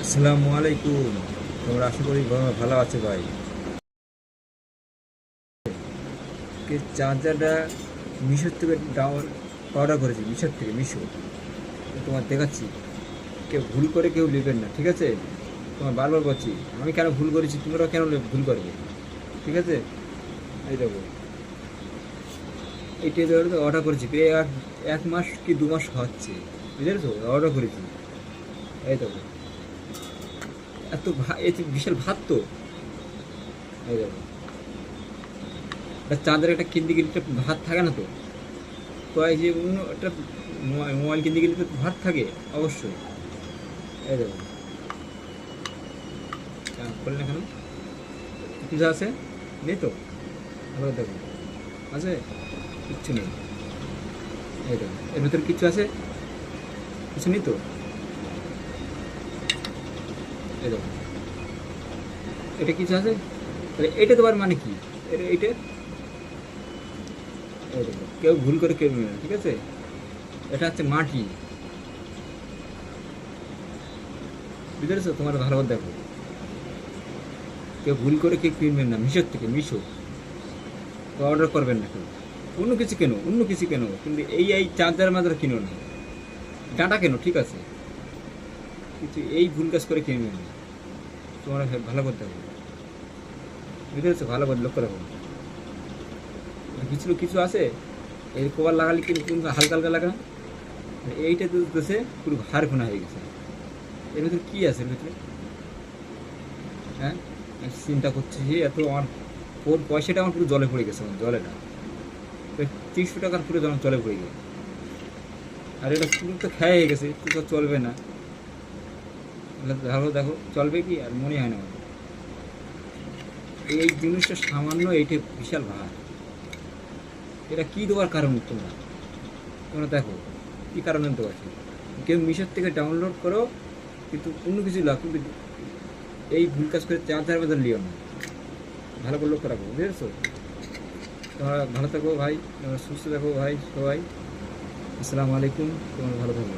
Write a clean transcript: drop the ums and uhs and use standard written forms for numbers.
আসসালামু আলাইকুম। তোমরা আশা করি ভালো আছে ভাই। চার্জারটা মিশোর থেকে অর্ডার করেছি, মিশো। তোমার দেখাচ্ছি, কেউ ভুল করে কেউ নেবেন না, ঠিক আছে? তোমার বারবার বলছি আমি কেন ভুল করেছি, তোমরা কেন ভুল করবে, ঠিক আছে? এই দেখো, এই টেলারটা অর্ডার করেছি প্রায় এক মাস কি 2 মাস হচ্ছে, বুঝতে পেরেছো? অর্ডার করেছি। এই দেখো, এত বিশাল ভাত তো। এই দেখো, চাঁদের একটা কিনতে গেলে একটা ভাত থাকে না তো? তো এই যে অন্য একটা মোবাইল কিনতে গেলে তো ভাত থাকে অবশ্যই। এই দেখো, করলে না কেন? কিছু আছে? নেই তো? আবার দেখো, আছে? কিচ্ছু নেই। এই দেখো, এর ভিতরে কিছু আছে? কিছু নেই তো? এই দেখো, এটা কিছু আছে? তাহলে এটা তোমার মানে কি? এইটা এই দেখো, কেউ ভুল করে কেউ নেবে না, ঠিক আছে? এটা হচ্ছে মাটি, বুঝতে পেরেছো? তোমার ভালো করে দেখো, কেউ ভুল করে কেউ কিনবেন না মিশোর থেকে। মিশো তো অর্ডার করবেন না কেউ। অন্য কিছু কেন, কিন্তু এই চার্জার মাদার কিনো না। ডাটা কেন, ঠিক আছে, কিন্তু এই ভুল কাজ করে কিনবেন না। তোমার ভালো করতে হবে, বুঝতে পেরেছো? ভালো করে লক্ষ্য রাখো। কিছু কিছু আছে, এই কভার লাগালে কিন্তু হালকা হালকা লাগা, এইটা তো দেশে পুরো হাড় খোনা হয়ে গেছে। এর ভিতরে কী আছে এর ভিতরে? হ্যাঁ, আমি চিন্তা করছি যে এত আমার ওর পয়সাটা আমার পুরো জলে পড়ে গেছে, আমার জলে না, 300 টাকার পুরো জলে পড়ে গেছে। আর এটা পুরো তো খেয়ে হয়ে গেছে, তো চলবে না। ভালো দেখো, চলবে কি? আর মনে হয় না আমার। এই জিনিসটা সামান্য, এইটা বিশাল ভার। এটা কী দেওয়ার কারণ? তোমরা তোমরা দেখো কী কারণে দেওয়া আছে। কেউ মিশোর থেকে ডাউনলোড করো, কিন্তু অন্য কিছু লাগ, কিন্তু এই ভুল কাজ করে 4,000 লিও না। ভালো করে লক্ষ্য রাখো, বুঝেছো? তোমরা ভালো থাকো ভাই, তোমরা সুস্থ থাকো ভাই সবাই। আসসালামু আলাইকুম, তোমরা ভালো থাকো।